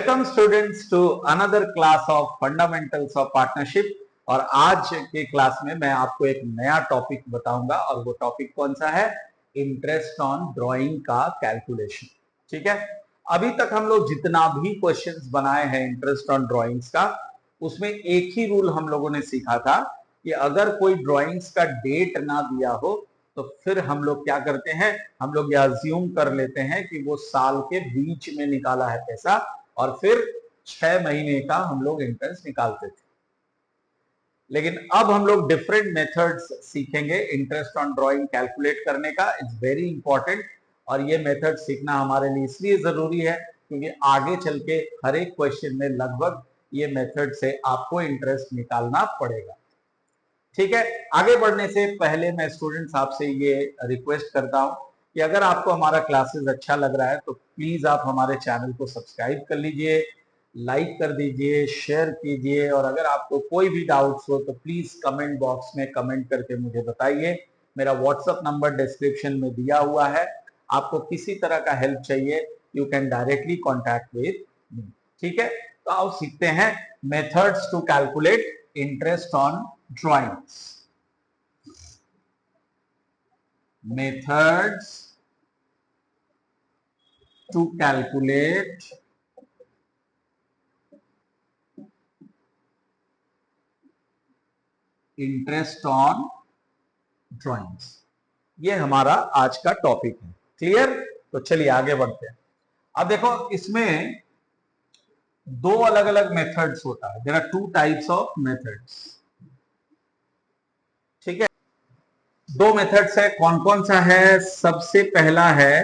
Welcome students to another class of fundamentals of partnership. और आज के क्लास में मैं आपको एक नया टॉपिक बताऊंगा और वो टॉपिक कौन सा है? इंटरेस्ट ऑन ड्राइंग का कैलकुलेशन। ठीक है, अभी तक हम लोग जितना भी क्वेश्चंस बनाए हैं इंटरेस्ट ऑन ड्राइंग्स का, उसमें एक ही रूल हम लोगों ने सीखा था कि अगर कोई ड्राइंग्स का डेट ना दिया हो तो फिर हम लोग क्या करते हैं, हम लोग यह अज्यूम कर लेते हैं कि वो साल के बीच में निकाला है पैसा और फिर 6 महीने का हम लोग इंटरेस्ट निकालते थे। लेकिन अब हम लोग डिफरेंट मेथड्स सीखेंगे इंटरेस्ट ऑन ड्राइंग कैलकुलेट करने का। इट्स वेरी इंपॉर्टेंट और ये मेथड सीखना हमारे लिए इसलिए जरूरी है क्योंकि आगे चल के हर एक क्वेश्चन में लगभग ये मेथड से आपको इंटरेस्ट निकालना पड़ेगा। ठीक है, आगे बढ़ने से पहले मैं स्टूडेंट्स आपसे ये रिक्वेस्ट करता हूं कि अगर आपको हमारा क्लासेस अच्छा लग रहा है तो प्लीज आप हमारे चैनल को सब्सक्राइब कर लीजिए, लाइक कर दीजिए, शेयर कीजिए और अगर आपको कोई भी डाउट्स हो तो प्लीज कमेंट बॉक्स में कमेंट करके मुझे बताइए। मेरा व्हाट्सएप नंबर डिस्क्रिप्शन में दिया हुआ है, आपको किसी तरह का हेल्प चाहिए you can directly contact with me. ठीक है, तो आओ सीखते हैं methods to calculate interest on drawings. Methods to calculate interest on drawings. ये हमारा आज का टॉपिक है। क्लियर? तो चलिए आगे बढ़ते हैं। अब देखो, इसमें दो अलग अलग मेथड्स होता है। There are two types of methods. ठीक है, दो मेथड्स है। कौन कौन सा है? सबसे पहला है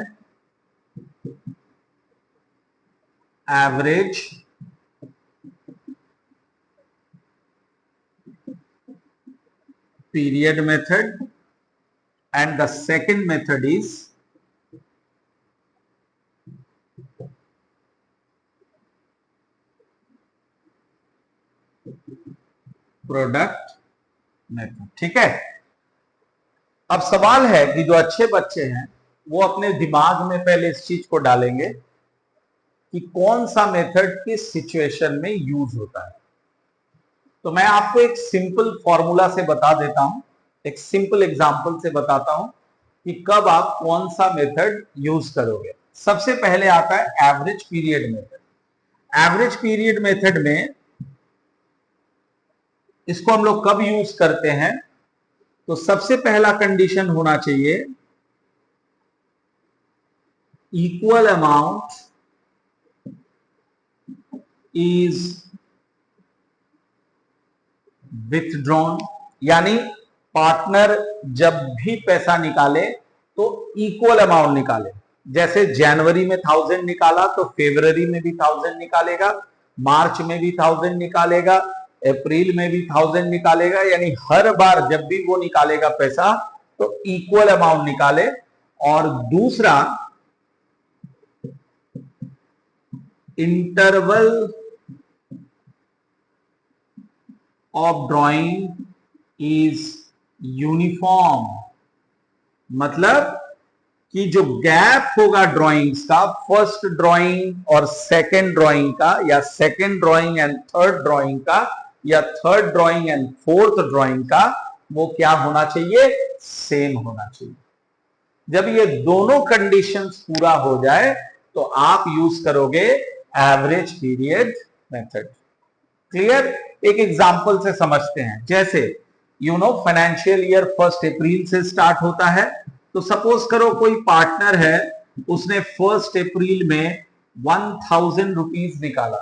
average period method and the second method is product method। ठीक है, अब सवाल है कि जो अच्छे बच्चे हैं वो अपने दिमाग में पहले इस चीज को डालेंगे कि कौन सा मेथड किस सिचुएशन में यूज होता है। तो मैं आपको एक सिंपल फॉर्मूला से बता देता हूं, एक सिंपल एग्जांपल से बताता हूं कि कब आप कौन सा मेथड यूज करोगे। सबसे पहले आता है average period method. Average period method में इसको हम लोग कब यूज करते हैं? तो सबसे पहला कंडीशन होना चाहिए इक्वल अमाउंट इज विथड्रॉन, यानी पार्टनर जब भी पैसा निकाले तो इक्वल अमाउंट निकाले। जैसे जनवरी में 1000 निकाला तो फरवरी में भी 1000 निकालेगा, मार्च में भी 1000 निकालेगा, अप्रैल में भी 1000 निकालेगा। यानी हर बार जब भी वो निकालेगा पैसा तो इक्वल अमाउंट निकाले। और दूसरा, interval of drawing is uniform, मतलब कि जो गैप होगा ड्राइंग्स का, फर्स्ट ड्राइंग और सेकंड ड्राइंग का, या second drawing and third drawing का, या third drawing and fourth drawing का, वो क्या होना चाहिए? सेम होना चाहिए। जब ये दोनों कंडीशंस पूरा हो जाए तो आप यूज करोगे एवरेज पीरियड मेथड। क्लियर? एक एग्जांपल से समझते हैं। जैसे फाइनेंशियल ईयर 1 अप्रैल से स्टार्ट होता है, तो सपोज करो कोई पार्टनर है, उसने 1 अप्रैल में 1000 रुपीज निकाला,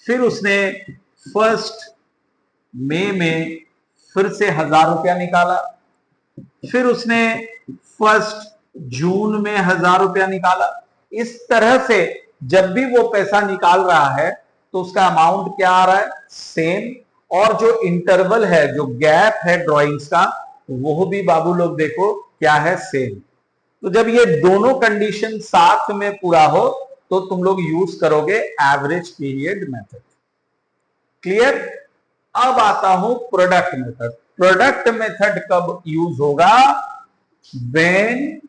फिर उसने 1 मई में फिर से 1000 रुपया निकाला, फिर उसने 1 जून में 1000 रुपया निकाला। इस तरह से जब भी वो पैसा निकाल रहा है तो उसका अमाउंट क्या आ रहा है? सेम। और जो इंटरवल है, जो गैप है ड्राइंग्स का, वो भी बाबू लोग देखो क्या है? सेम। तो जब ये दोनों कंडीशन साथ में पूरा हो तो तुम लोग यूज करोगे एवरेज पीरियड मेथड। क्लियर? अब आता हूं प्रोडक्ट मेथड। प्रोडक्ट मेथड कब यूज होगा? When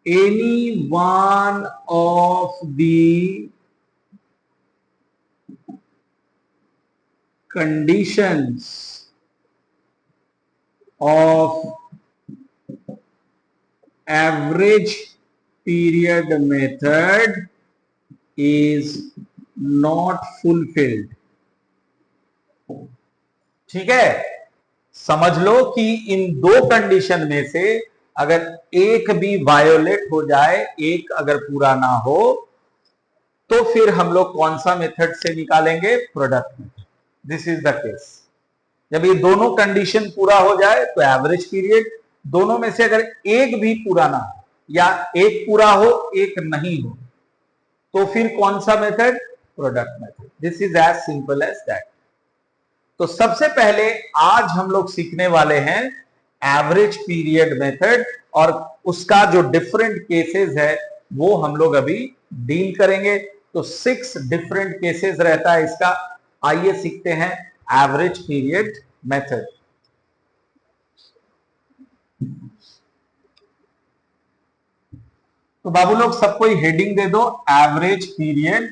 any one of the conditions of average period method is not fulfilled. ठीक है, समझ लो कि इन दो कंडीशन में से अगर एक भी वायोलेट हो जाए, एक अगर पूरा ना हो, तो फिर हम लोग कौन सा मेथड से निकालेंगे? Product method. This is the case. जब ये दोनों कंडीशन पूरा हो जाए तो एवरेज पीरियड, दोनों में से अगर एक भी पूरा ना हो या एक पूरा हो एक नहीं हो, तो फिर कौन सा method? Product method. This is as simple as that. तो सबसे पहले आज हम लोग सीखने वाले हैं एवरेज पीरियड मेथड, और उसका जो डिफरेंट केसेस है वो हम लोग अभी डील करेंगे. तो 6 डिफरेंट केसेस रहता है इसका. आइए सीखते हैं एवरेज पीरियड मेथड. तो बाबू लोग सबको हेडिंग दे दो एवरेज पीरियड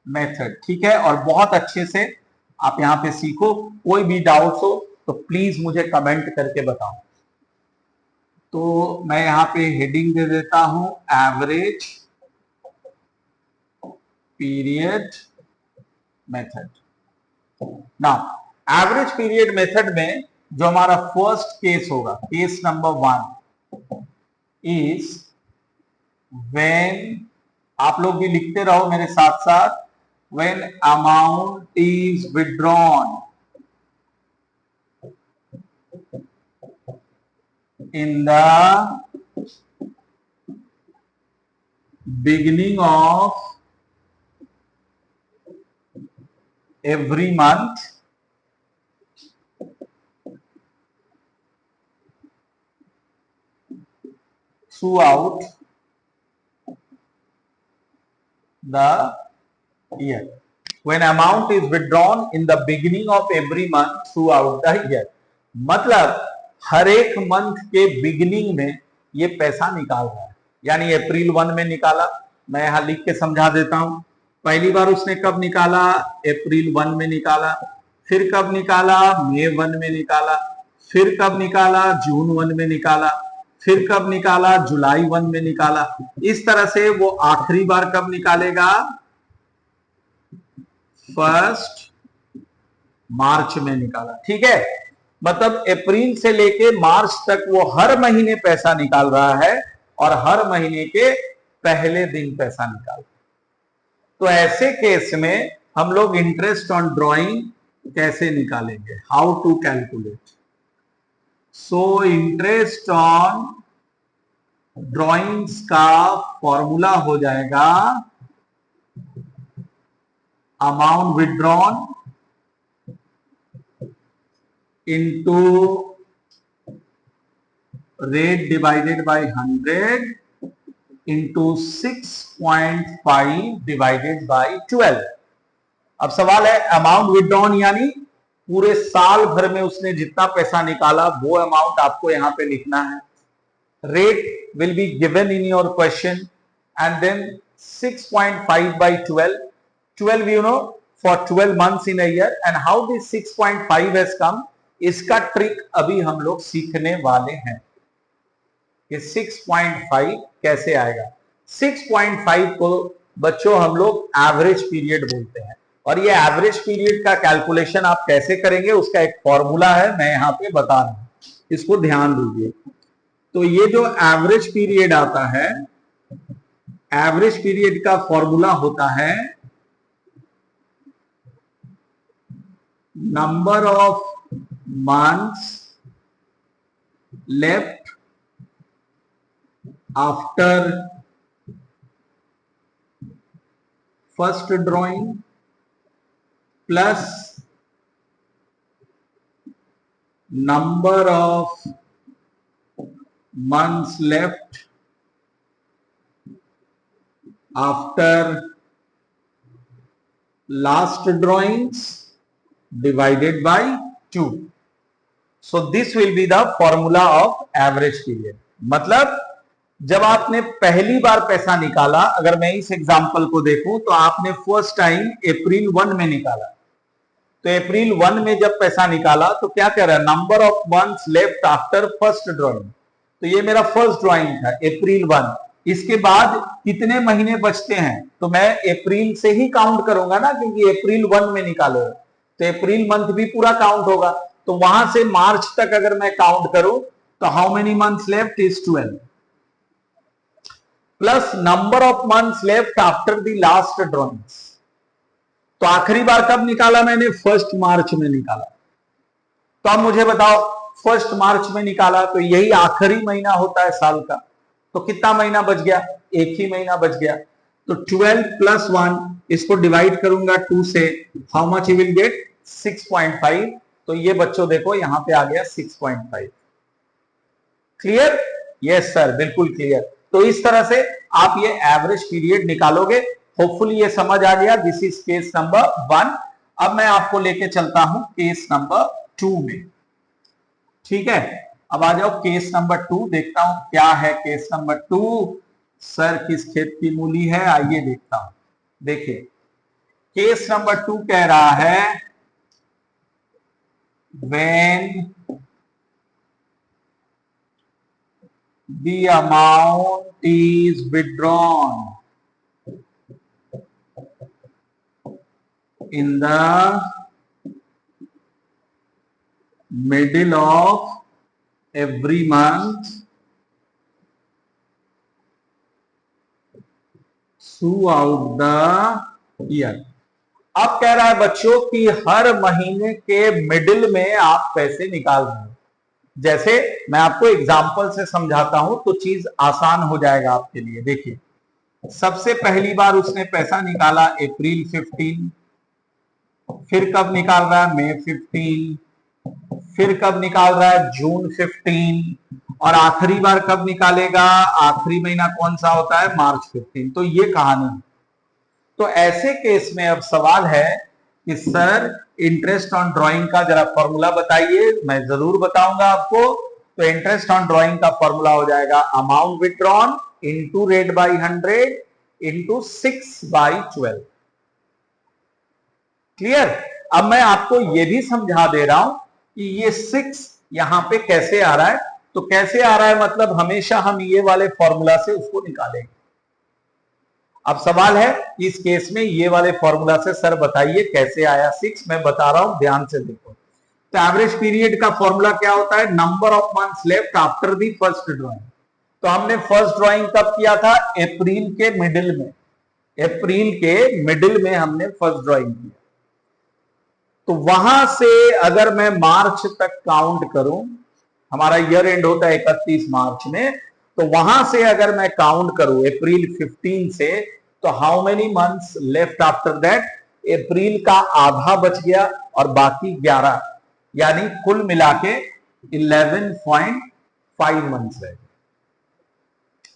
मेथड. ठीक है, और बहुत अच्छे से आप यहां पे सीखो. कोई भी डाउट्स हो तो प्लीज मुझे कमेंट करके बताओ. तो मैं यहां पे हेडिंग दे देता हूं average period method. Now average period method में जो हमारा फर्स्ट केस होगा, केस नंबर 1 इज व्हेन, आप लोग भी लिखते रहो मेरे साथ साथ, when amount is withdrawn in the beginning of every month throughout the year. When amount is withdrawn in the beginning of every month throughout the year. मतलब हर एक मंथ के बिगिनिंग में ये पैसा निकाल रहा है. यानी अप्रैल 1 में निकाला, मैं यहां लिख के समझा देता हूं. पहली बार उसने कब निकाला? अप्रैल 1 में निकाला. फिर कब निकाला? मई 1 में निकाला. फिर कब निकाला? जून 1 में निकाला. फिर कब निकाला? जुलाई 1 में निकाला. इस तरह से वो आखिरी बार कब निकालेगा? 1 मार्च में निकाला. ठीक है, मतलब अप्रैल से लेके मार्च तक वो हर महीने पैसा निकाल रहा है और हर महीने के पहले दिन पैसा निकाल. तो ऐसे केस में हम लोग इंटरेस्ट ऑन ड्रॉइंग कैसे निकालेंगे? How to calculate? So interest on drawings का फॉर्मूला हो जाएगा amount withdrawn into rate divided by 100 into 6.5 divided by 12. अब सवाल है अमाउंट विड्रॉन यानी पूरे साल भर में उसने जितना पैसा निकाला वो अमाउंट आपको यहां पे लिखना है. Rate will be given in your question and then 6.5 by 12. 12 you know for 12 months in a year. And how this 6.5 has come, इसका ट्रिक अभी हम लोग सीखने वाले हैं कि 6.5 कैसे आएगा. 6.5 को बच्चों हम लोग एवरेज पीरियड बोलते हैं. और ये एवरेज पीरियड का कैलकुलेशन आप कैसे करेंगे उसका एक फॉर्मूला है, मैं यहां पे बता रहा हूं, इसको ध्यान दीजिए. तो ये जो एवरेज पीरियड आता है, एवरेज पीरियड का फॉर्मूला होता है number of months left after first drawing plus number of months left after last drawings divided by 2. So this will be the formula of average period. मतलब जब आपने पहली बार पैसा निकाला, अगर मैं इस एग्जांपल को देखूं तो आपने फर्स्ट टाइम अप्रैल 1 में निकाला, तो अप्रैल 1 में जब पैसा निकाला तो क्या कह रहा है, number of months left after first drawing. तो ये मेरा फर्स्ट ड्रॉइंग था अप्रैल 1। इसके बाद कितने महीने बचते हैं, तो मैं अप्रैल से ही काउंट करूंगा ना, क्योंकि अप्रैल 1 में निकाले तो अप्रैल मंथ भी पूरा काउंट होगा। तो वहां से मार्च तक अगर मैं काउंट करूं तो how many months left is 12 plus number of months left after the last drawings. तो आखिरी बार कब निकाला मैंने, 1 मार्च में निकाला। तो अब मुझे बताओ 1 मार्च में निकाला तो यही आखिरी महीना होता है साल का, तो कितना महीना बच गया, एक ही महीना बच गया। तो 12 प्लस 1, इसको डिवाइड करूंगा 2 से, how much you will get 6.5। तो ये बच्चों देखो यहां पे आ गया 6.5। क्लियर? यस सर, बिल्कुल क्लियर। तो इस तरह से आप ये एवरेज पीरियड निकालोगे। होपफुली ये समझ आ गया। This is case number 1। अब मैं आपको लेके चलता हूं केस नंबर 2 में। ठीक है, अब आ जाओ केस नंबर 2, देखता हूं क्या है केस नंबर 2। सर किस खेत की मूली है, आइए देखता हूं। देखिए केस नंबर 2 कह रहा है when the amount is withdrawn in the middle of every month throughout the year। अब कह रहा है बच्चों कि हर महीने के मिडिल में आप पैसे निकाल रहे हो। जैसे मैं आपको एग्जांपल से समझाता हूं तो चीज आसान हो जाएगा आपके लिए। देखिए सबसे पहली बार उसने पैसा निकाला अप्रैल 15, फिर कब निकाल रहा है, मई 15, फिर कब निकाल रहा है, जून 15, और आखिरी बार कब निकालेगा, आखिरी महीना कौन सा होता है, मार्च 15। तो ये कहानी है। तो ऐसे केस में अब सवाल है कि सर इंटरेस्ट ऑन ड्राइंग का जरा फॉर्मूला बताइए। मैं जरूर बताऊंगा आपको। तो इंटरेस्ट ऑन ड्राइंग का फॉर्मूला हो जाएगा amount withdrawn into rate by 100 into 6/12। Clear? अब मैं आपको यह भी समझा दे रहा हूं कि ये 6 यहां पे कैसे आ रहा है। तो कैसे आ रहा है मतलब हमेशा हम ये वाले फॉर्मूला से उसको निकालेंगे। अब सवाल है इस केस में ये वाले फॉर्मूला से सर बताइए कैसे आया 6। मैं बता रहा हूं, ध्यान से देखो। तो एवरेज पीरियड का फॉर्मूला क्या होता है, number of months left after the first drawing. तो हमने फर्स्ट ड्राइंग कब किया था, अप्रैल के मिडिल में। अप्रैल के मिडिल में हमने फर्स्ट ड्राइंग किया। तो वहां से अगर मैं मार्च तक काउंट करूं, हमारा ईयर एंड होता है 31 मार्च में, तो वहां से अगर मैं काउंट करूं अप्रैल 15 से, तो how many months left after that, अप्रैल का आधा बच गया और बाकी 11, यानी कुल मिला के 11.5 मंथ्स रह गए।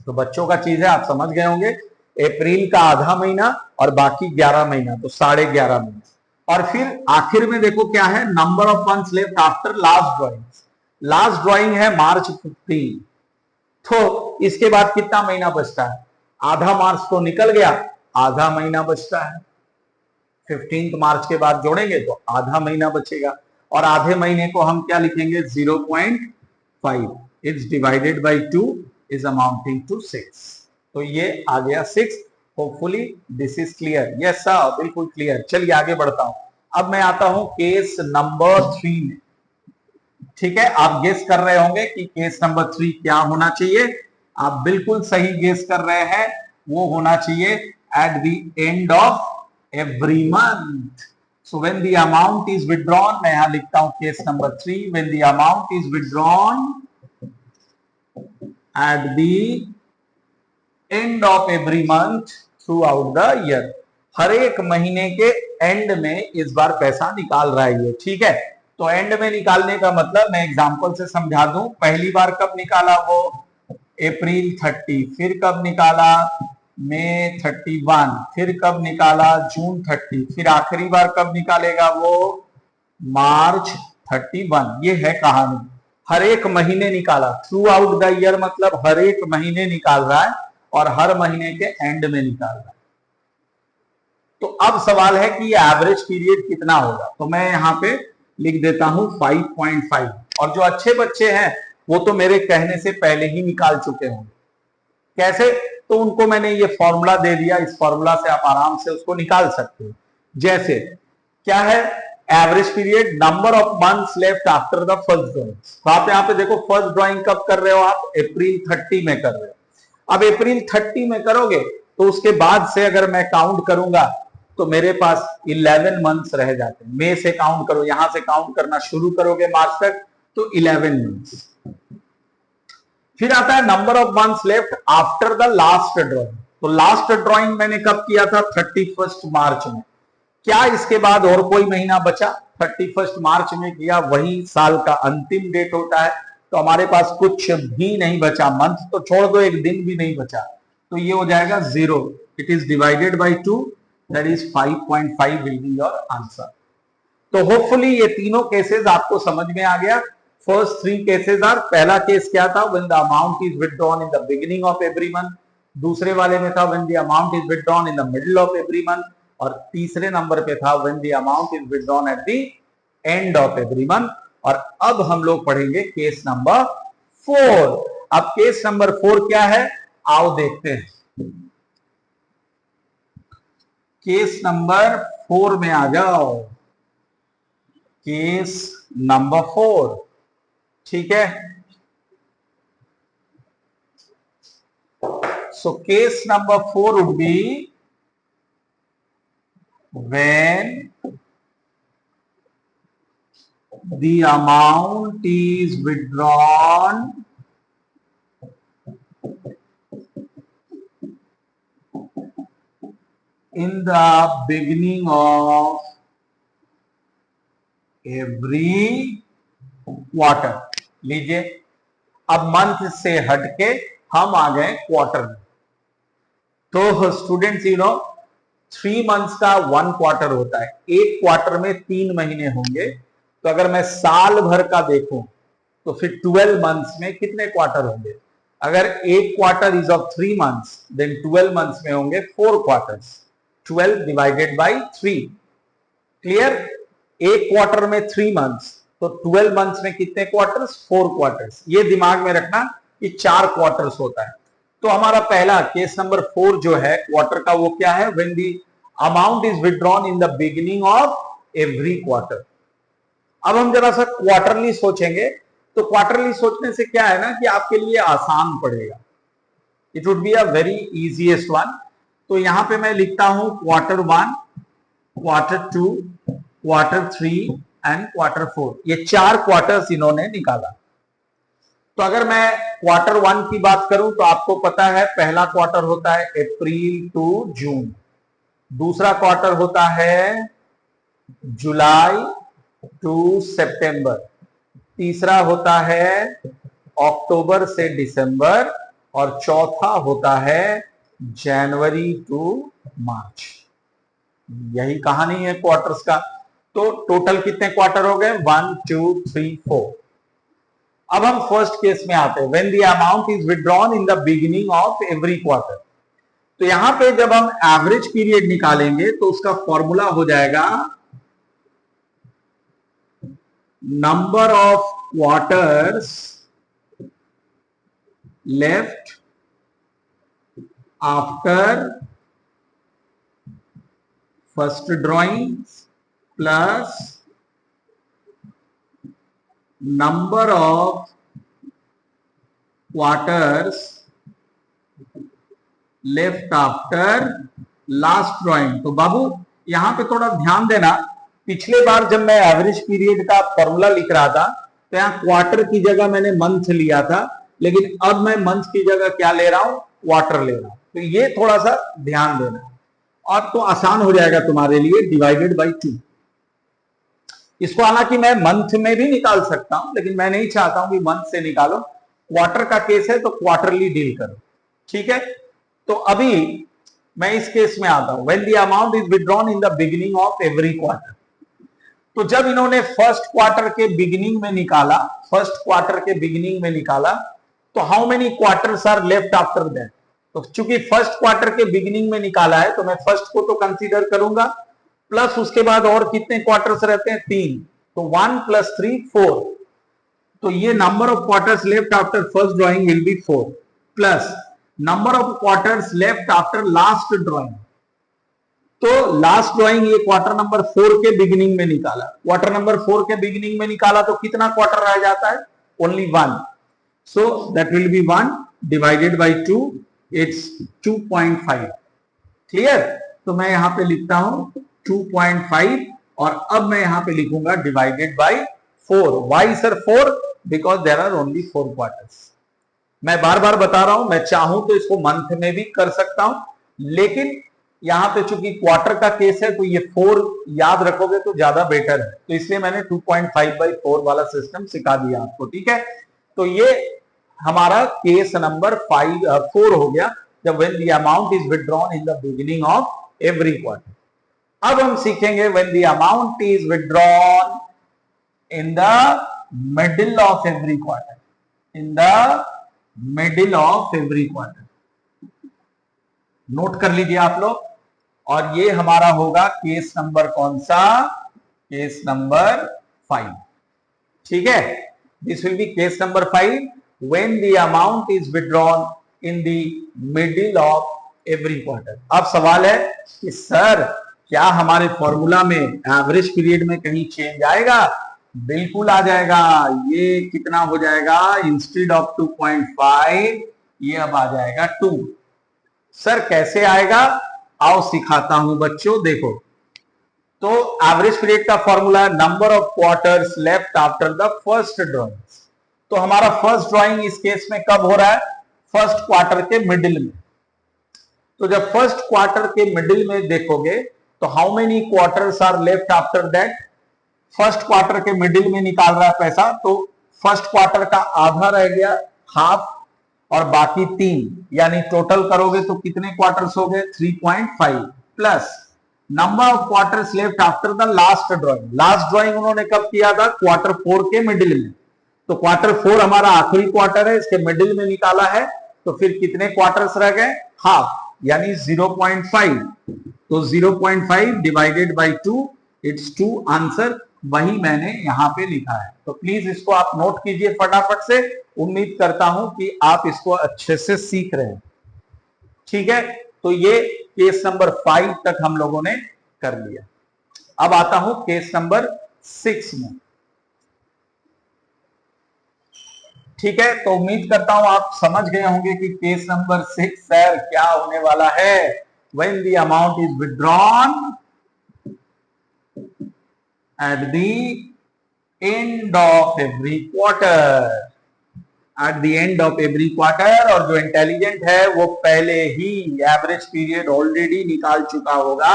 तो बच्चों का चीज है, आप समझ गए होंगे। अप्रैल का आधा महीना और बाकी 11 महीना, तो 11.5 मंथ। और फिर आखिर में देखो क्या है, number of months left after last drawing. Last drawing है मार्च 15। तो इसके बाद कितना महीना बचता है, आधा मार्च तो निकल गया, आधा महीना बचता है। 15 मार्च के बाद जोड़ेंगे तो आधा महीना बचेगा। और आधे महीने को हम क्या लिखेंगे, 0.5 it's divided by 2 is amounting to 6। तो ये आ गया 6। Hopefully this is clear. Yes sir, बिल्कुल क्लियर। चलिए आगे बढ़ता हूं। अब मैं आता हूं केस नंबर 3 में। ठीक है, आप गेस कर रहे होंगे कि केस नंबर 3 क्या होना चाहिए। आप बिल्कुल सही गेस कर रहे हैं, वो होना चाहिए at the end of every month. So when the amount is withdrawn, मैं यहां लिखता हूं case number 3, when the amount is withdrawn at the end of every month throughout the year. हर एक महीने के एंड में इस बार पैसा निकाल रहा है ये। ठीक है, तो एंड में निकालने का मतलब मैं एग्जांपल से समझा दूं। पहली बार कब निकाला वो, अप्रैल 30, फिर कब निकाला, मई 31, फिर कब निकाला, जून 30, फिर आखिरी बार कब निकालेगा वो, मार्च 31। ये है कहानी। हर एक महीने निकाला, थ्रू आउट द ईयर मतलब हर एक महीने निकाल रहा है और हर महीने के एंड में निकाल रहा है। तो अब सवाल है कि एवरेज पीरियड कितना होगा, तो मैं यहां पे लिख देता हूं 5.5। और जो अच्छे बच्चे हैं वो तो मेरे कहने से पहले ही निकाल चुके होंगे। कैसे? तो उनको मैंने ये फॉर्मूला दे दिया, इस फॉर्मूला से आप आराम से उसको निकाल सकते हो। जैसे क्या है, average period, number of months left after the first drawing. तो आप यहाँ पे देखो फर्स्ट ड्रॉइंग कब कर रहे हो आप, अप्रैल 30 में कर रहे हो। अब अप्रैल 30 में करोगे तो उसके बाद से अगर मैं काउंट करूंगा तो मेरे पास 11 मंथ्स रह जाते हैं। मई से काउंट करो, यहां से काउंट करना शुरू करोगे मार्च तक तो 11 मंथ्स। फिर आता है number of months left after the last drawing. तो लास्ट ड्रॉइंग मैंने कब किया था, 31 मार्च में। क्या इसके बाद और कोई महीना बचा? 31 मार्च में किया, वही साल का अंतिम डेट होता है। तो हमारे पास कुछ भी नहीं बचा, मंथ तो छोड़ दो, एक दिन भी नहीं बचा, तो ये हो जाएगा 0। It is divided by 2, that is 5.5 will be your answer. तो होपफुली ये तीनों केसेस आपको समझ में आ गया। फर्स्ट 3 केसेस आर, पहला केस क्या था, when the amount is withdrawn in the beginning of every month. दूसरे वाले में था when the amount is withdrawn in the middle of every month. और तीसरे नंबर पे था when the amount is withdrawn at the end of every month. और अब हम लोग पढ़ेंगे केस नंबर 4। अब केस नंबर 4 क्या है, आओ देखते हैं। केस नंबर 4 में आ जाओ। केस नंबर 4, ठीक है। So case number 4 would be when the amount is withdrawn in the beginning of every quarter। लीजिए, अब मंथ से हटके हम आ गए क्वार्टर में। तो स्टूडेंट्स यू नो 3 मंथ्स का 1 क्वार्टर होता है, एक क्वार्टर में 3 महीने होंगे। तो अगर मैं साल भर का देखूं तो फिर 12 मंथ्स में कितने क्वार्टर होंगे? अगर एक quarter is of 3 months then 12 months में होंगे 4 क्वार्टर्स। 12 divided by 3, clear? एक क्वार्टर में 3 मंथ्स, तो 12 मंथ्स में कितने क्वार्टर्स? 4 क्वार्टर्स। ये दिमाग में रखना कि 4 क्वार्टर्स होता है। तो हमारा पहला केस नंबर 4 जो है क्वार्टर का, वो क्या है, when the amount is withdrawn in the beginning of every quarter. अब हम जरा सा क्वार्टरली सोचेंगे। तो क्वार्टरली सोचने से क्या है ना कि आपके लिए आसान पड़ेगा, it would be a very easiest one. तो यहां पे मैं लिखता हूं quarter 1, quarter 2, quarter 3 and quarter 4। ये 4 क्वार्टर्स इन्होंने निकाला। तो अगर मैं क्वार्टर 1 की बात करूं तो आपको पता है पहला क्वार्टर होता है अप्रैल टू जून, दूसरा क्वार्टर होता है जुलाई टू सितंबर, तीसरा होता है अक्टूबर से दिसंबर और चौथा होता है जनवरी टू मार्च। यही कहानी है क्वार्टर्स का। तो टोटल कितने क्वार्टर हो गए? 1 2 3 4। अब हम फर्स्ट केस में आते हैं, when the amount is withdrawn in the beginning of every quarter. तो यहां पे जब हम एवरेज पीरियड निकालेंगे तो उसका फॉर्मूला हो जाएगा number of quarters left after first drawing plus number of quarters left after last drawing। तो बाबू यहां पे थोड़ा ध्यान देना, पिछले बार जब मैं एवरेज पीरियड का फॉर्मूला लिख रहा था तो यहां क्वार्टर की जगह मैंने मंथ लिया था, लेकिन अब मैं मंथ की जगह क्या ले रहा हूं? क्वार्टर ले रहा हूं। तो ये थोड़ा सा ध्यान देना और तो आसान हो जाएगा तुम्हारे लिए, डिवाइडेड बाई 2। इसको हालांकि मैं मंथ में भी निकाल सकता हूं, लेकिन मैं नहीं चाहता हूं कि मंथ से निकालो। क्वार्टर का केस है तो क्वार्टरली डील करो, ठीक है। तो अभी मैं इस केस में आता हूं, when the amount is withdrawn in the beginning of every quarter. तो जब इन्होंने फर्स्ट क्वार्टर के बिगिनिंग में निकाला, तो how many quarters are left after that? तो चूंकि फर्स्ट क्वार्टर के बिगिनिंग में निकाला है तो मैं फर्स्ट को तो कंसीडर करूंगा, प्लस उसके बाद और कितने क्वार्टर्स रहते हैं? 3, तो 1 + 3 4। तो ये number of quarters left after first drawing will be 4 plus number of quarters left after last drawing. तो लास्ट ड्राइंग ये क्वार्टर नंबर 4 के बिगिनिंग में निकाला, क्वार्टर नंबर 4 के बिगिनिंग में निकाला तो कितना क्वार्टर रह जाता है? Only 1, so that will be 1 divided by 2, it's 2.5। Clear? तो मैं यहां पे लिखता हूं 2.5 और अब मैं यहां पे लिखूंगा divided by 4। Why sir 4? Because there are only 4 quarters. मैं बार बार बता रहा हूं, मैं चाहूं तो इसको मंथ में भी कर सकता हूं, लेकिन यहां पे चूंकि क्वार्टर का केस है तो ये 4 याद रखोगे तो ज्यादा बेटर है, तो इसलिए मैंने 2.5/4 वाला सिस्टम सिखा दिया आपको। ठीक है, तो ये हमारा केस नंबर 4 हो गया, जब when the amount is withdrawn in the beginning of every quarter. अब हम सीखेंगे when the amount is withdrawn in the middle of every quarter, in the middle of every quarter. Note कर लीजिए आप लोग, और ये हमारा होगा केस नंबर कौन सा? Case number 5। ठीक है, this will be case number 5 when the amount is withdrawn in the middle of every quarter. अब सवाल है कि सर क्या हमारे फॉर्मूला में एवरेज पीरियड में कहीं चेंज आएगा? बिल्कुल आ जाएगा। ये कितना हो जाएगा? इंस्टेड ऑफ 2.5 ये अब आ जाएगा 2। सर कैसे आएगा? आओ सिखाता हूं बच्चों, देखो। तो एवरेज पीरियड का फॉर्मूला है number of quarters left after the first drawing. तो हमारा फर्स्ट ड्राइंग इस केस में कब हो रहा है? फर्स्ट क्वार्टर के मिडिल में। तो जब फर्स्ट क्वार्टर के मिडिल में देखोगे तो how many quarters are left after that? First quarter के मिडिल में निकाल रहा है पैसा, तो फर्स्ट क्वार्टर का आधा रह गया, हाफ, और बाकी 3, यानी टोटल करोगे तो कितने क्वार्टर्स हो गए? 3.5 plus number of quarters left after the last drawing. Last drawing उन्होंने कब किया था? क्वार्टर 4 के मिडिल में। तो क्वार्टर 4 हमारा आखिरी क्वार्टर है, इसके मिडिल में निकाला है, तो फिर कितने क्वार्टर्स रह गए? हाफ, यानी 0.5। तो 0.5 डिवाइडेड बाई 2, इट्स 2 आंसर। वही मैंने यहां पे लिखा है, तो प्लीज इसको आप नोट कीजिए फटाफट से। उम्मीद करता हूं कि आप इसको अच्छे से सीख रहे हैं। ठीक है, तो ये केस नंबर 5 तक हम लोगों ने कर लिया। अब आता हूं केस नंबर 6 में। ठीक है, तो उम्मीद करता हूं आप समझ गए होंगे कि केस नंबर 6 सर क्या होने वाला है। When the amount is withdrawn at the end of every quarter, at the end of every quarter। और जो इंटेलिजेंट है वो पहले ही एवरेज पीरियड ऑलरेडी निकाल चुका होगा।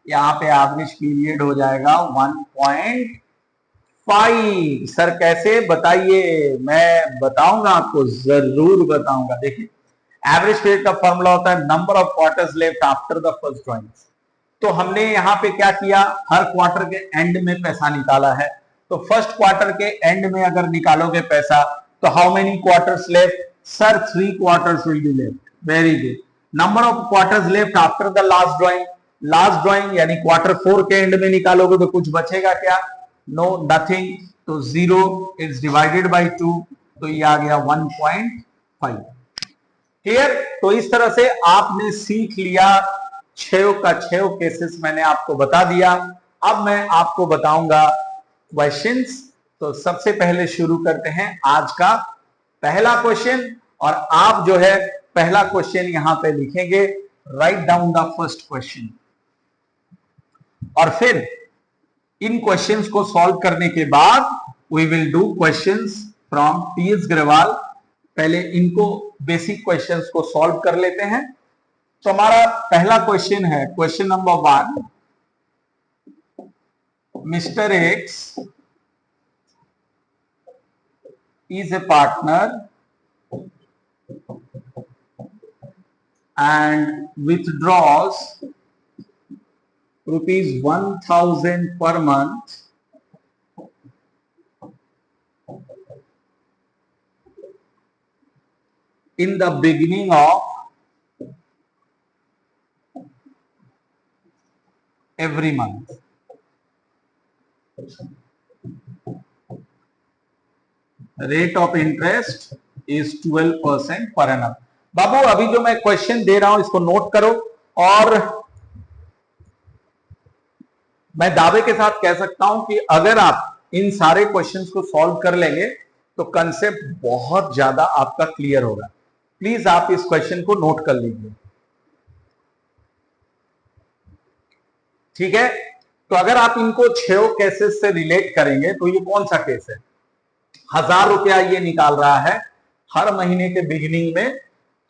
यहाँ पे एवरेज पीरियड हो जाएगा 1.5। सर कैसे? बताइए, मैं बताऊंगा आपको, जरूर बताऊंगा। देखिए, एवरेज पीरियड का फॉर्मूला होता है number of quarters left after the first drawing. तो हमने यहां पे क्या किया? हर क्वार्टर के एंड में पैसा निकाला है। तो फर्स्ट क्वार्टर के एंड में अगर निकालोगे पैसा तो how many quarters left? Sir 3 quarters will be left. Very good. Number of quarters left after the last drawing. Last drawing यानी क्वार्टर 4 के एंड में निकालोगे तो कुछ बचेगा क्या? No, nothing. तो 0 इज डिवाइडेड बाई 2, तो ये आ गया 1.5। क्लियर? तो इस तरह से आपने सीख लिया 6 का 6 केसेस मैंने आपको बता दिया। अब मैं आपको बताऊंगा क्वेश्चंस। तो सबसे पहले शुरू करते हैं आज का पहला क्वेश्चन, और आप जो है पहला क्वेश्चन यहां पे लिखेंगे, write down the first question. और फिर इन क्वेश्चंस को सॉल्व करने के बाद we will do questions from TS Grewal. पहले इनको बेसिक क्वेश्चंस को सॉल्व कर लेते हैं। तो हमारा पहला क्वेश्चन है question number 1। Mister x is a partner and withdraws rupees 1000 per month in the beginning of every month. Rate of interest is 12% per annum. बाबू अभी जो मैं क्वेश्चन दे रहा हूं इसको नोट करो, और मैं दावे के साथ कह सकता हूं कि अगर आप इन सारे क्वेश्चंस को सॉल्व कर लेंगे तो कंसेप्ट बहुत ज्यादा आपका क्लियर होगा। प्लीज आप इस क्वेश्चन को नोट कर लीजिए, ठीक है। तो अगर आप इनको 6 केसेस से रिलेट करेंगे तो ये कौन सा केस है? 1000 रुपया ये निकाल रहा है हर महीने के बिगिनिंग में,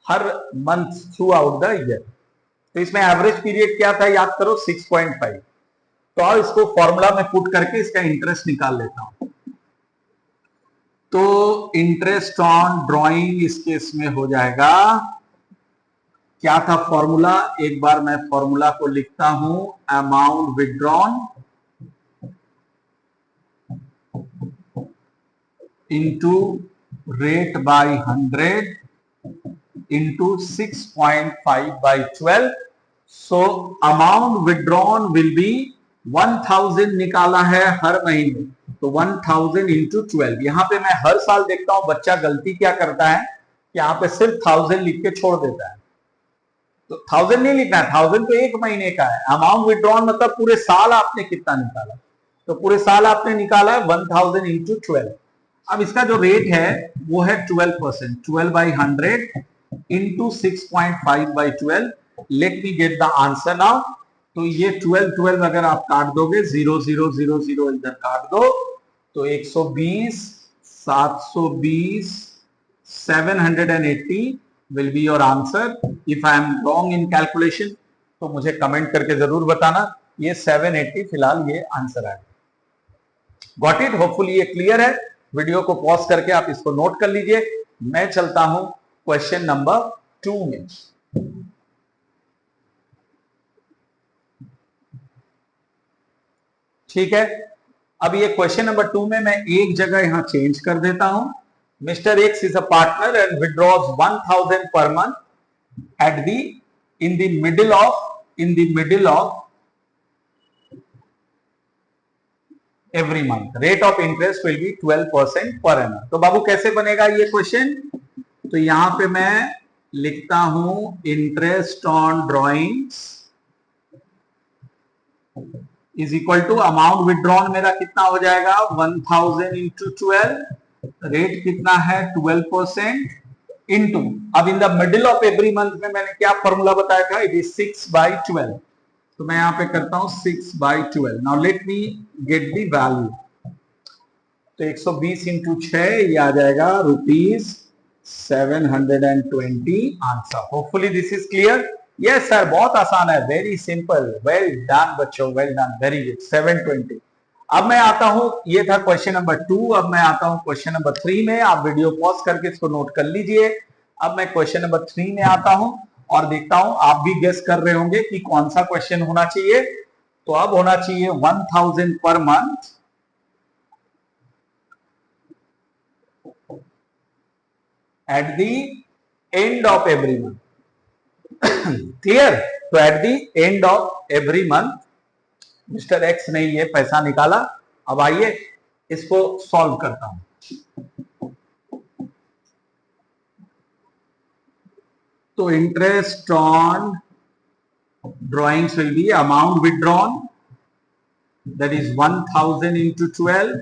हर month throughout the year. तो इसमें एवरेज पीरियड क्या था याद करो, 6.5। तो अब इसको फॉर्मूला में पुट करके इसका इंटरेस्ट निकाल लेता हूं। तो इंटरेस्ट ऑन ड्राइंग इस केस में हो जाएगा, क्या था फॉर्मूला, एक बार मैं फॉर्मूला को लिखता हूं, amount withdrawn into rate by 100 into 6.5 by 12। So amount withdrawn will be 1000 निकाला है हर महीने, तो 1000 इंटू 12। यहां पे मैं हर साल देखता हूं बच्चा गलती क्या करता है कि यहां पे सिर्फ 1000 लिख के छोड़ देता है। तो 1000 नहीं लिखना है, 1000 तो एक महीने का है। अमाउंट विथड्रॉन मतलब पूरे साल आपने कितना निकाला, तो पूरे साल आपने निकाला है 1000 इंटू 12। अब इसका जो रेट है वो है 12%, 12 by 100 into 6.5 by 12। Let me get the answer now. तो ये 12 अगर आप काट दोगे, 0 0 0 0 इधर काट दो, तो 120 720 780 will be your answer. If I am wrong in calculation तो मुझे कमेंट करके जरूर बताना। ये 780 फिलहाल ये आंसर है। Got it? होपफुली ये क्लियर है। वीडियो को पॉज करके आप इसको नोट कर लीजिए। मैं चलता हूं क्वेश्चन नंबर 2 में। ठीक है, अब ये क्वेश्चन नंबर 2 में मैं एक जगह यहां चेंज कर देता हूं। Mister x is a partner and withdraws 1000 per month at the in the middle of every month. Rate of interest will be 12% per annum. तो बाबू कैसे बनेगा ये क्वेश्चन? तो यहां पे मैं लिखता हूं interest on drawings is equal to amount withdrawn मेरा कितना हो जाएगा 1000 इंटू 12, रेट कितना है 12% इंटू, अब in the middle of every month में मैंने क्या फॉर्मूला बताया था, इट इज 6/12। तो मैं यहां पे करता हूं 6/12। Now let me get the value. तो 120 इंटू 6 ये आ जाएगा ₹720 answer. Hopefully this is clear. Yes sir, बहुत आसान है, वेरी सिंपल। वेल डन बच्चों, वेल डन, वेरी गुड। 720। अब मैं आता हूं, ये था क्वेश्चन नंबर 2। अब मैं आता हूं क्वेश्चन नंबर 3 में। आप वीडियो पॉज करके इसको नोट कर लीजिए। अब मैं क्वेश्चन नंबर 3 में आता हूं और देखता हूं, आप भी गेस कर रहे होंगे कि कौन सा क्वेश्चन होना चाहिए। तो अब होना चाहिए 1000 per month at the end of every month. Clear? तो at the end of every month mister X ने ये पैसा निकाला। अब आइए इसको सॉल्व करता हूं। तो interest on drawings will be amount withdrawn, that is 1000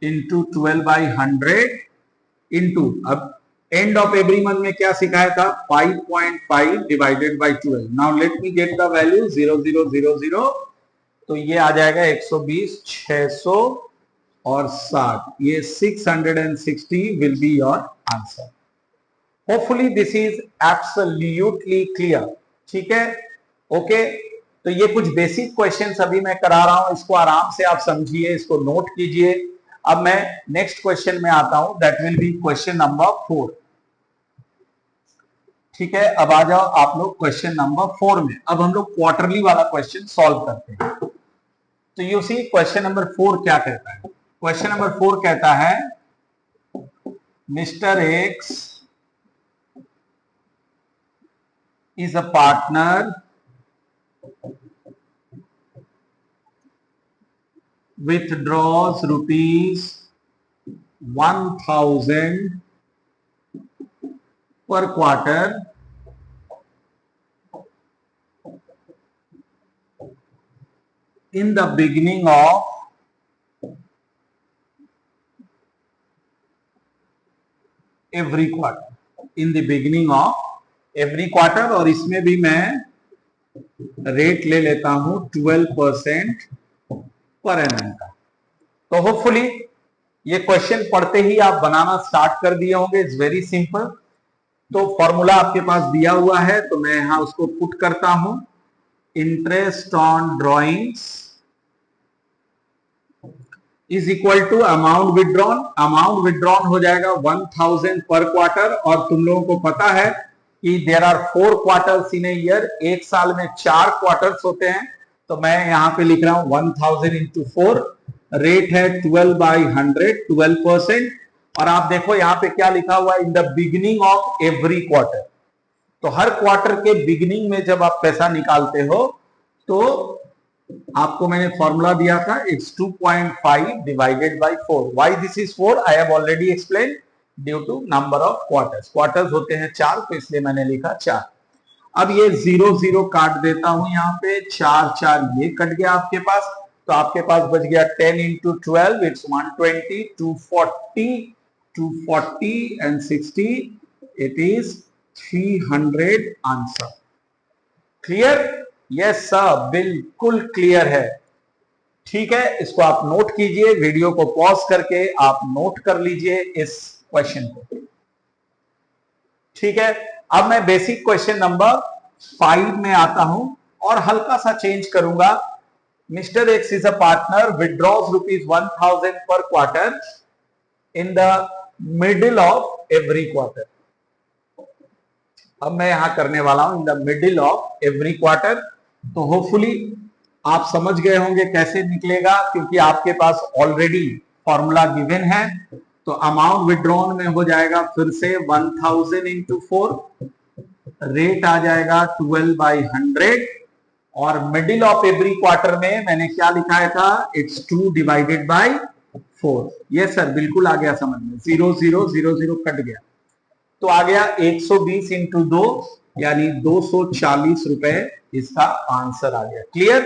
into 12 by 100 into, अब एंड ऑफ एवरी मंथ में क्या सिखाया था, 5.5 divided by 12। Now let me get the value 0000। तो ये आ जाएगा 120, 600 और 60, ये 660 will be your answer. Hopefully this is absolutely clear. ठीक है, ओके। तो ये कुछ बेसिक क्वेश्चंस अभी मैं करा रहा हूं, इसको आराम से आप समझिए, इसको नोट कीजिए। अब मैं नेक्स्ट क्वेश्चन में आता हूं, that will be question number 4। ठीक है, अब आ जाओ आप लोग क्वेश्चन नंबर 4 में। अब हम लोग क्वार्टरली वाला क्वेश्चन सॉल्व करते हैं। तो यू सी क्वेश्चन नंबर 4 क्या कहता है। क्वेश्चन नंबर 4 कहता है mister x is a partner withdraws rupees 1000 per quarter in the beginning of every quarter, in the beginning of every quarter, और इसमें भी मैं रेट ले लेता हूं 12% पर एनम का। तो होपफुली ये क्वेश्चन पढ़ते ही आप बनाना स्टार्ट कर दिए होंगे। It's very simple. तो फॉर्मूला आपके पास दिया हुआ है, तो मैं यहां उसको पुट करता हूं। Interest on drawings is equal to amount withdrawn. Amount withdrawn हो जाएगा 1000 पर क्वार्टर, और तुम लोगों को पता है कि there are 4 quarters in a year. एक साल में 4 क्वार्टर्स होते हैं, तो मैं यहां पे लिख रहा हूं 1000 इंटू 4। रेट है 12/100, 12%। और आप देखो यहां पे क्या लिखा हुआ है, in the beginning of every quarter. तो हर क्वार्टर के बिगिनिंग में जब आप पैसा निकालते हो, तो आपको मैंने फॉर्मूला दिया था, it's 2.5 divided by 4। Why this is 4 I have already explain, due to number of quarters. Quarters होते हैं 4, तो इसलिए मैंने लिखा 4। अब ये 0 0 काट देता हूं, यहाँ पे 4 4 ये कट गया आपके पास, तो आपके पास बच गया 10 into 12, it's 120, 240 and 60, it is 300 answer. Clear? Yes sir, बिल्कुल क्लियर है। ठीक है, इसको आप नोट कीजिए, वीडियो को पॉज करके आप नोट कर लीजिए इस क्वेश्चन को। ठीक है, अब मैं बेसिक क्वेश्चन नंबर 5 में आता हूं और हल्का सा चेंज करूंगा। Mister x is a partner withdraws rupees 1000 पर quarter in the middle of every quarter. अब मैं यहां करने वाला हूं in the middle of every quarter. तो होपफुली आप समझ गए होंगे कैसे निकलेगा, क्योंकि आपके पास ऑलरेडी फॉर्मूला गिवन है। तो अमाउंट विड्रॉन में हो जाएगा फिर से 1000 इंटू 4, रेट आ जाएगा 12/100, और मिडिल ऑफ एवरी क्वार्टर में मैंने क्या लिखा था, it's 2 divided by 4। Yes sir, बिल्कुल आ गया समझ में। 0 0 0 0 कट गया, तो आ गया 120 इंटू 2, यानी 240 रुपए इसका आंसर आ गया। Clear?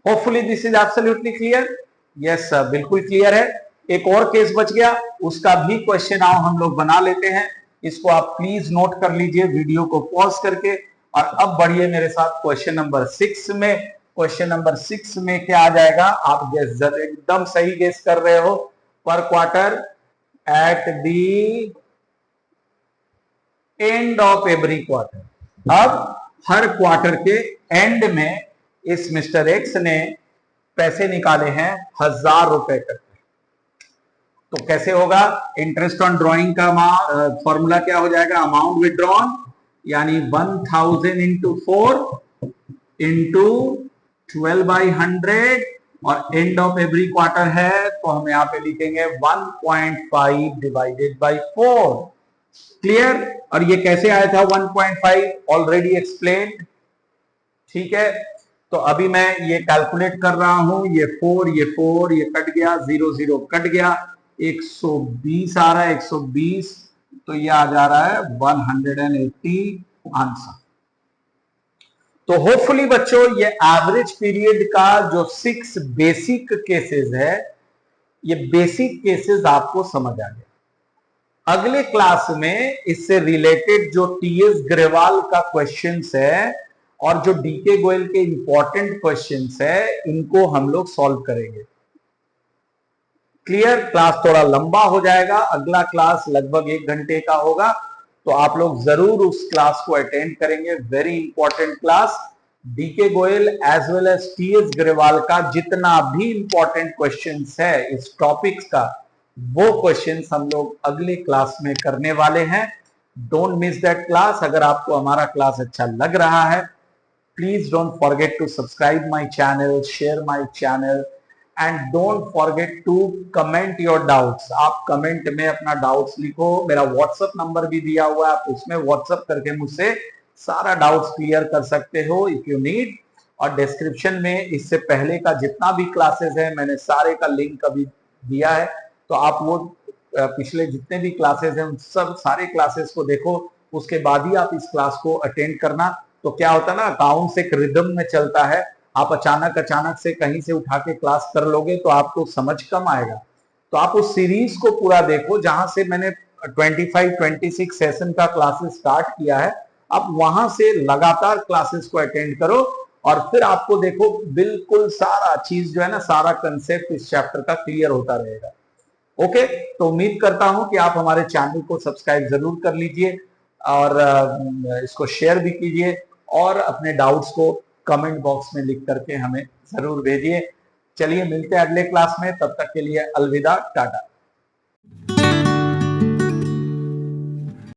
Hopefully this is absolutely clear. Yes sir, बिल्कुल क्लियर है। एक और केस बच गया, उसका भी क्वेश्चन आओ हम लोग बना लेते हैं। इसको आप प्लीज नोट कर लीजिए वीडियो को पॉज करके, और अब बढ़िए मेरे साथ क्वेश्चन नंबर 6 में। क्वेश्चन नंबर 6 में क्या आ जाएगा, आप गेस एकदम सही गेस कर रहे हो। पर quarter eight the end of every quarter. अब हर क्वार्टर के एंड में इस मिस्टर एक्स ने पैसे निकाले हैं 1000 रुपए करके। तो कैसे होगा, इंटरेस्ट ऑन ड्रॉइंग का फॉर्मूला क्या हो जाएगा, अमाउंट विड्रॉन यानी 1000 इंटू 4 इंटू 12/100, और एंड ऑफ एवरी क्वार्टर है, तो हम यहां पे लिखेंगे 1.5 डिवाइडेड बाय 4। क्लियर? और ये कैसे आया था 1.5, ऑलरेडी एक्सप्लेन्ड। ठीक है, तो अभी मैं ये कैलकुलेट कर रहा हूं, ये 4 ये कट गया, 0 0 कट गया, 120 आ रहा है, 120, तो ये आ जा रहा है 180 आंसर। तो होपफुली बच्चों ये एवरेज पीरियड का जो 6 बेसिक केसेस है, ये बेसिक केसेस आपको समझ आ गया। अगले क्लास में इससे रिलेटेड जो टीएस ग्रेवाल का क्वेश्चंस है और जो डीके गोयल के इंपॉर्टेंट क्वेश्चंस है, इनको हम लोग सॉल्व करेंगे। क्लियर? क्लास थोड़ा लंबा हो जाएगा, अगला क्लास लगभग 1 घंटे का होगा, तो आप लोग जरूर उस क्लास को अटेंड करेंगे। Very important class. DK Goyal as well as TS Grewal का जितना भी इंपॉर्टेंट क्वेश्चंस है इस टॉपिक्स का, वो क्वेश्चंस हम लोग अगले क्लास में करने वाले हैं। Don't miss that class. अगर आपको हमारा क्लास अच्छा लग रहा है, please don't forget to subscribe my channel, share my channel, and don't forget to comment your doubts. आप कमेंट में अपना डाउट्स लिखो। मेरा व्हाट्सएप नंबर भी दिया हुआ है, आप उसमें व्हाट्सएप करके मुझसे सारा डाउट्स क्लियर कर सकते हो इफ यू नीड। और डिस्क्रिप्शन में इससे पहले का जितना भी क्लासेस है मैंने सारे का लिंक अभी दिया है, तो आप वो पिछले जितने भी क्लासेस हैं उन सब सारे क्लासेस को देखो, उसके बाद ही आप इस क्लास को अटेंड करना। तो क्या होता है ना, अकाउंट्स एक रिदम में चलता है, आप अचानक से कहीं से उठा के क्लास कर लोगे तो आपको समझ कम आएगा। तो आप उस सीरीज को पूरा देखो जहां से मैंने 25-26 सेशन का क्लासेस स्टार्ट किया है, आप वहां से लगातार क्लासेस को अटेंड करो और फिर आपको देखो बिल्कुल सारा चीज जो है ना, सारा कंसेप्ट इस चैप्टर का क्लियर होता रहेगा। ओके, तो उम्मीद करता हूं कि आप हमारे चैनल को सब्सक्राइब जरूर कर लीजिए और इसको शेयर भी कीजिए और अपने डाउट्स को कमेंट बॉक्स में लिख करके हमें जरूर भेजिए। चलिए मिलते हैं अगले क्लास में, तब तक के लिए अलविदा, टाटा।